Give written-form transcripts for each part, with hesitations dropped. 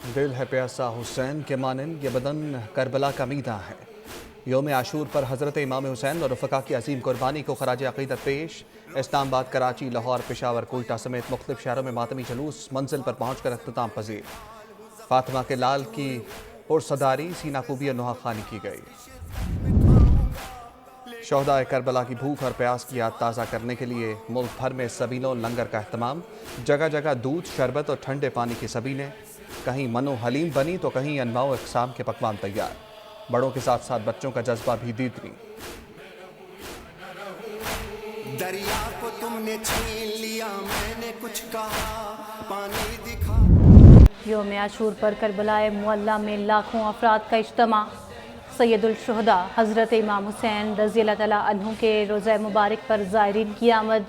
دل ہے پیاسا حسین کے مانند یہ بدن کربلا کا میداں ہے۔ یوم عاشور پر حضرت امام حسین اور رفقا کی عظیم قربانی کو خراج عقیدت پیش۔ اسلام آباد، کراچی، لاہور، پشاور، کوئٹہ سمیت مختلف شہروں میں ماتمی جلوس منزل پر پہنچ کر اختتام پذیر۔ فاطمہ کے لال کی پرصداری سینہ کوبی اور نوحہ خوانی کی گئی۔ شہدائے کربلا کی بھوک اور پیاس کی یاد تازہ کرنے کے لیے ملک بھر میں سبیلوں لنگر کا اہتمام۔ جگہ جگہ دودھ، شربت اور ٹھنڈے پانی کی سبیلیں، کہیں منو حلیم بنی تو کہیں انواع و اقسام کے پکوان تیار۔ بڑوں کے ساتھ ساتھ بچوں کا جذبہ بھی دیدنی۔ دریا کو تم نے چھین لیا، میں نے کچھ کہا، پانی دکھا۔ یوم عاشور پر کربلا معلیٰ میں لاکھوں افراد کا اجتماع۔ سید الشہداء حضرت امام حسین رضی اللہ تعالیٰ عنہ کے روضہ مبارک پر زائرین کی آمد۔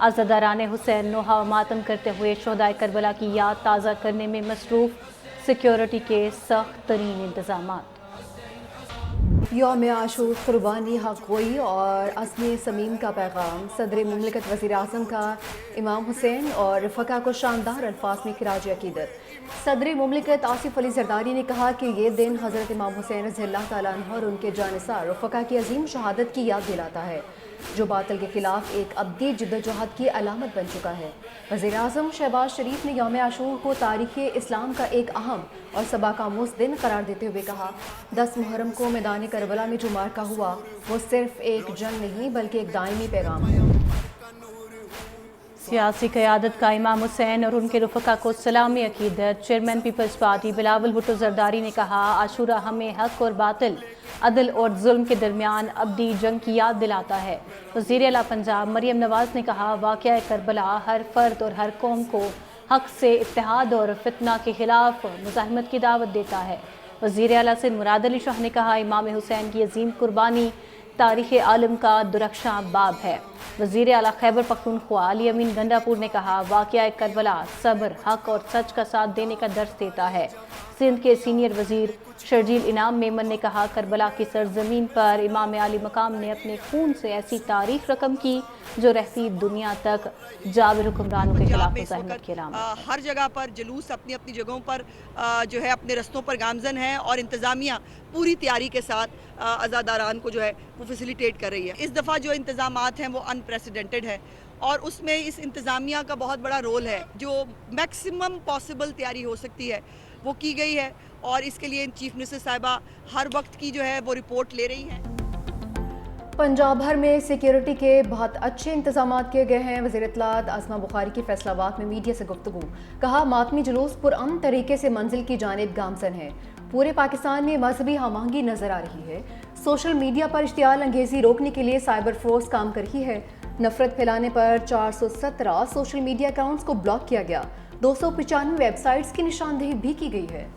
عزاداران حسین نوحہ و ماتم کرتے ہوئے شہدائے کربلا کی یاد تازہ کرنے میں مصروف۔ سیکیورٹی کے سخت ترین انتظامات۔ یوم عاشور قربانی، حق گوئی اور عزم صمیم کا پیغام۔ صدر مملکت وزیر اعظم کا امام حسین اور رفقا کو شاندار الفاظ میں خراج عقیدت۔ صدر مملکت آصف علی زرداری نے کہا کہ یہ دن حضرت امام حسین رضی اللہ تعالیٰ عنہ اور ان کے جانثار رفقا کی عظیم شہادت کی یاد دلاتا ہے، جو باطل کے خلاف ایک ابدی جدوجہد کی علامت بن چکا ہے۔ وزیر اعظم شہباز شریف نے یوم عاشور کو تاریخ اسلام کا ایک اہم اور سبق آموز دن قرار دیتے ہوئے کہا، 10 محرم کو میدان کربلا میں جو معرکہ ہوا وہ صرف ایک جنگ نہیں بلکہ ایک دائمی پیغام ہے۔ سیاسی قیادت کا امام حسین اور ان کے رفقا کو سلامی عقیدت۔ چیئرمین پیپلز پارٹی بلاول بھٹو زرداری نے کہا، عاشورہ ہمیں حق اور باطل، عدل اور ظلم کے درمیان ابدی جنگ کی یاد دلاتا ہے۔ وزیر اعلیٰ پنجاب مریم نواز نے کہا، واقعہ کربلا ہر فرد اور ہر قوم کو حق سے اتحاد اور فتنہ کے خلاف مزاحمت کی دعوت دیتا ہے۔ وزیر اعلیٰ سندھ مراد علی شاہ نے کہا، امام حسین کی عظیم قربانی تاریخ عالم کا درخشاں باب ہے۔ وزیر اعلیٰ خیبر پختونخوا علی امین گنڈاپور نے کہا، واقعہ کربلا صبر، حق اور سچ کا ساتھ دینے کا درس دیتا ہے۔ سندھ کے سینئر وزیر شرجیل انعام میمن نے کہا، کربلا کی سرزمین پر امام عالی مقام نے اپنے خون سے ایسی تاریخ رقم کی جو رہتی دنیا تک جابر حکمرانوں کے خلاف مزاحمت کی علامت۔ ہر جگہ پر جلوس اپنی اپنی جگہوں پر جو ہے اپنے رستوں پر گامزن ہے، اور انتظامیہ پوری تیاری کے ساتھ عزاداران کو جو ہے وہ فیسیلیٹیٹ کر رہی ہے۔ اس دفعہ جو انتظامات ہیں وہ انپریسیڈنٹڈ ہے، اور اس میں اس انتظامیہ کا بہت بڑا رول ہے۔ جو میکسیمم پاسبل تیاری ہو سکتی ہے وہ کی گئی ہے، اور اس کے لیے چیف منسٹر صاحبہ ہر وقت کی جو ہے وہ رپورٹ لے رہی ہیں۔ پنجاب بھر میں سیکیورٹی کے بہت اچھے انتظامات کیے گئے ہیں۔ وزیر اطلاعات عاصمہ بخاری کی فیصل آباد میں میڈیا سے گفتگو، کہا، ماتمی جلوس پرامن طریقے سے منزل کی جانب گامزن ہے۔ پورے پاکستان میں مذہبی ہم آہنگی نظر آ رہی ہے۔ سوشل میڈیا پر اشتعال انگیزی روکنے کے لیے سائبر فورس کام کر رہی ہے۔ نفرت پھیلانے پر 417 سوشل میڈیا اکاؤنٹس کو بلاک کیا گیا۔ 295 ویب سائٹس کی نشاندہی بھی کی گئی ہے۔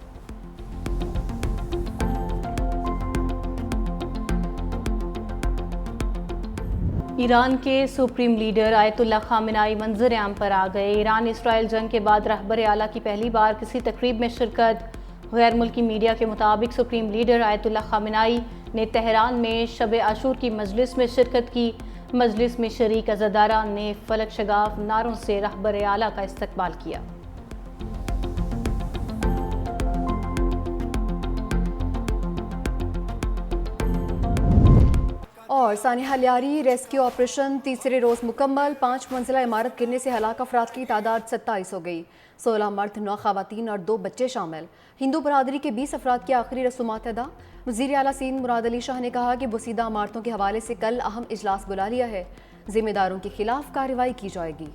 ایران کے سپریم لیڈر آیت اللہ خامنائی منظر عام پر آ گئے۔ ایران اسرائیل جنگ کے بعد رہبر اعلیٰ کی پہلی بار کسی تقریب میں شرکت۔ غیر ملکی میڈیا کے مطابق سپریم لیڈر آیت اللہ خامنائی نے تہران میں شب عاشور کی مجلس میں شرکت کی۔ مجلس میں شریک عزاداران نے فلک شگاف نعروں سے رہبر اعلیٰ کا استقبال کیا۔ اور سانحہ لیاری ریسکیو آپریشن تیسرے روز مکمل۔ 5 منزلہ عمارت گرنے سے ہلاک افراد کی تعداد 27 ہو گئی۔ 16 مرد، 9 خواتین اور 2 بچے شامل۔ ہندو برادری کے 20 افراد کی آخری رسومات ادا۔ وزیر اعلیٰ سندھ مراد علی شاہ نے کہا کہ بوسیدہ عمارتوں کے حوالے سے کل اہم اجلاس بلا لیا ہے، ذمہ داروں کے خلاف کارروائی کی جائے گی۔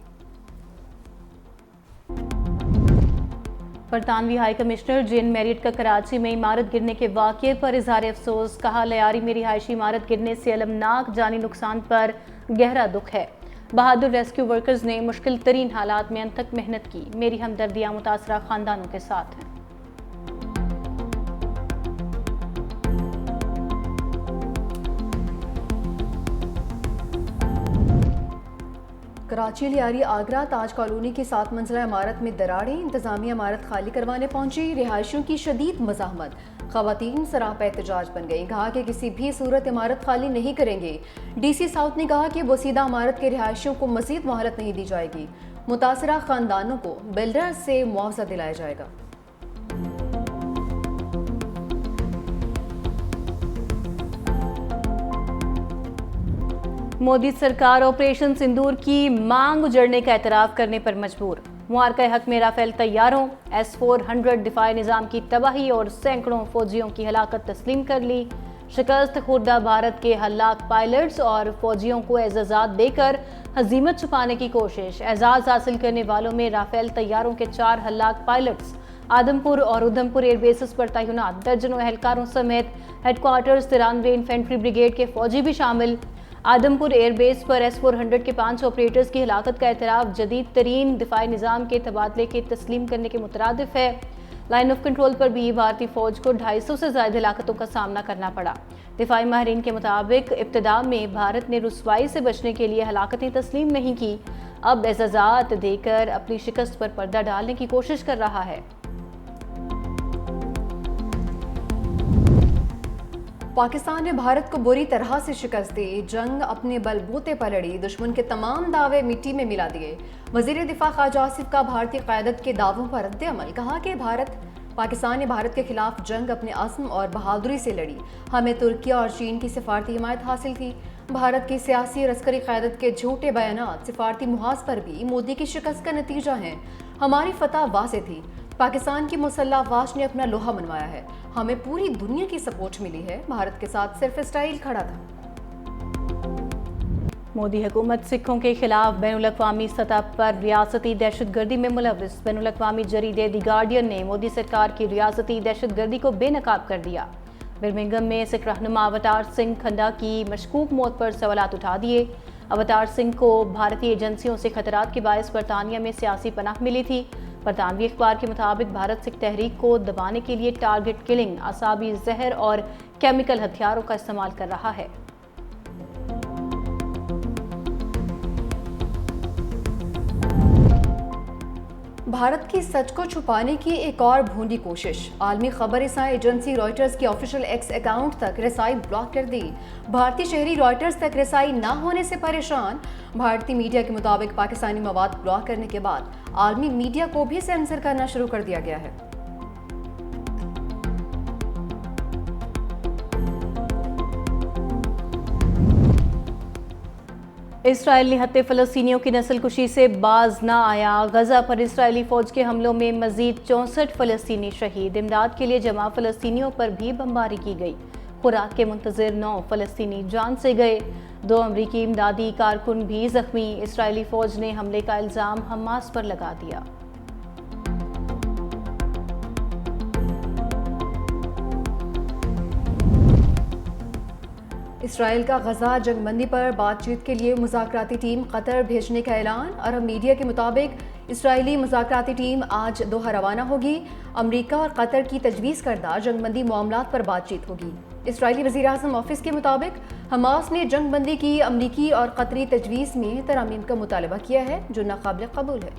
برطانوی ہائی کمشنر جین میریٹ کا کراچی میں عمارت گرنے کے واقعے پر اظہار افسوس، کہا، لیاری میں رہائشی عمارت گرنے سے المناک جانی نقصان پر گہرا دکھ ہے۔ بہادر ریسکیو ورکرز نے مشکل ترین حالات میں انتھک محنت کی، میری ہمدردیاں متاثرہ خاندانوں کے ساتھ ہیں۔ کراچی لیاری آگرہ تاج کالونی کی 7 منزلہ عمارت میں دراڑیں، انتظامیہ عمارت خالی کروانے پہنچی، رہائشیوں کی شدید مزاحمت، خواتین سراپا احتجاج بن گئیں، کہا کہ کسی بھی صورت عمارت خالی نہیں کریں گے۔ ڈی سی ساؤتھ نے کہا کہ بوسیدہ عمارت کے رہائشیوں کو مزید مہلت نہیں دی جائے گی، متاثرہ خاندانوں کو بلڈر سے معاوضہ دلایا جائے گا۔ مودی سرکار آپریشن سندور کی مانگ اجڑنے کا اعتراف کرنے پر مجبور۔ معرکہ حق میں رافیل طیاروں S-400 دفاعی نظام کی تباہی اور سینکڑوں فوجیوں کی ہلاکت تسلیم کر لی۔ شکست خوردہ بھارت کے ہلاک پائلٹس اور فوجیوں کو اعزازات دے کر ہزیمت چھپانے کی کوشش۔ اعزاز حاصل کرنے والوں میں رافیل طیاروں کے 4 ہلاک پائلٹس، آدمپور اور ادھمپور ایئر بیسز پر تعینات درجنوں اہلکاروں سمیت ہیڈ کوارٹرز 93 انفینٹری بریگیڈ کے فوجی بھی شامل۔ آدمپور ایئر بیس پر S-400 کے 5 آپریٹرز کی ہلاکت کا اعتراف جدید ترین دفاعی نظام کے تبادلے کے تسلیم کرنے کے مترادف ہے۔ لائن آف کنٹرول پر بھی بھارتی فوج کو 250 سے زائد ہلاکتوں کا سامنا کرنا پڑا۔ دفاعی ماہرین کے مطابق ابتدا میں بھارت نے رسوائی سے بچنے کے لیے ہلاکتیں تسلیم نہیں کی، اب اعزازات دے کر اپنی شکست پر پردہ ڈالنے کی کوشش کر رہا ہے۔ پاکستان نے بھارت کو بری طرح سے شکست دی، جنگ اپنے بل بوتے پر لڑی، دشمن کے تمام دعوے مٹی میں ملا دیے۔ وزیر دفاع خواجہ آصف کا بھارتی قیادت کے دعووں پر رد عمل، کہا کہ پاکستان نے بھارت کے خلاف جنگ اپنے عزم اور بہادری سے لڑی، ہمیں ترکیہ اور چین کی سفارتی حمایت حاصل تھی۔ بھارت کی سیاسی اور عسکری قیادت کے جھوٹے بیانات سفارتی محاذ پر بھی مودی کی شکست کا نتیجہ ہیں۔ ہماری فتح واضح تھی، پاکستان کی مسلح افواج نے اپنا لوہا منوایا ہے، ہمیں پوری دنیا کی سپورٹ ملی ہے، بھارت کے ساتھ صرف اسٹائل کھڑا تھا۔ مودی حکومت سکھوں کے خلاف بین الاقوامی سطح پر ریاستی دہشت گردی میں ملوث۔ بین الاقوامی جریدے دی گارڈین نے مودی سرکار کی ریاستی دہشت گردی کو بے نقاب کر دیا۔ برمنگھم میں سکھ رہنما اوتار سنگھ کھنڈا کی مشکوک موت پر سوالات اٹھا دیے۔ اوتار سنگھ کو بھارتی ایجنسیوں سے خطرات کے باعث برطانیہ میں سیاسی پناہ ملی تھی۔ برطانوی اخبار کے مطابق بھارت سکھ تحریک کو دبانے کے لیے ٹارگٹ کلنگ، اعصابی زہر اور کیمیکل ہتھیاروں کا استعمال کر رہا ہے۔ بھارت کی سچ کو چھپانے کی ایک اور بھونڈی کوشش، عالمی خبر رساں ایجنسی رائٹرز کی آفیشیل ایکس اکاؤنٹ تک رسائی بلاک کر دی۔ بھارتی شہری رائٹرز تک رسائی نہ ہونے سے پریشان۔ بھارتی میڈیا کے مطابق پاکستانی مواد بلاک کرنے کے بعد عالمی میڈیا کو بھی سینسر کرنا شروع کر دیا گیا ہے۔ اسرائیل نہتے فلسطینیوں کی نسل کشی سے باز نہ آیا۔ غزہ پر اسرائیلی فوج کے حملوں میں مزید 64 فلسطینی شہید۔ امداد کے لیے جمع فلسطینیوں پر بھی بمباری کی گئی۔ خوراک کے منتظر 9 فلسطینی جان سے گئے۔ 2 امریکی امدادی کارکن بھی زخمی۔ اسرائیلی فوج نے حملے کا الزام حماس پر لگا دیا۔ اسرائیل کا غزہ جنگ بندی پر بات چیت کے لیے مذاکراتی ٹیم قطر بھیجنے کا اعلان۔ عرب میڈیا کے مطابق اسرائیلی مذاکراتی ٹیم آج دوحہ روانہ ہوگی۔ امریکہ اور قطر کی تجویز کردہ جنگ بندی معاملات پر بات چیت ہوگی۔ اسرائیلی وزیراعظم آفس کے مطابق حماس نے جنگ بندی کی امریکی اور قطری تجویز میں ترامیم کا مطالبہ کیا ہے جو ناقابل قبول ہے۔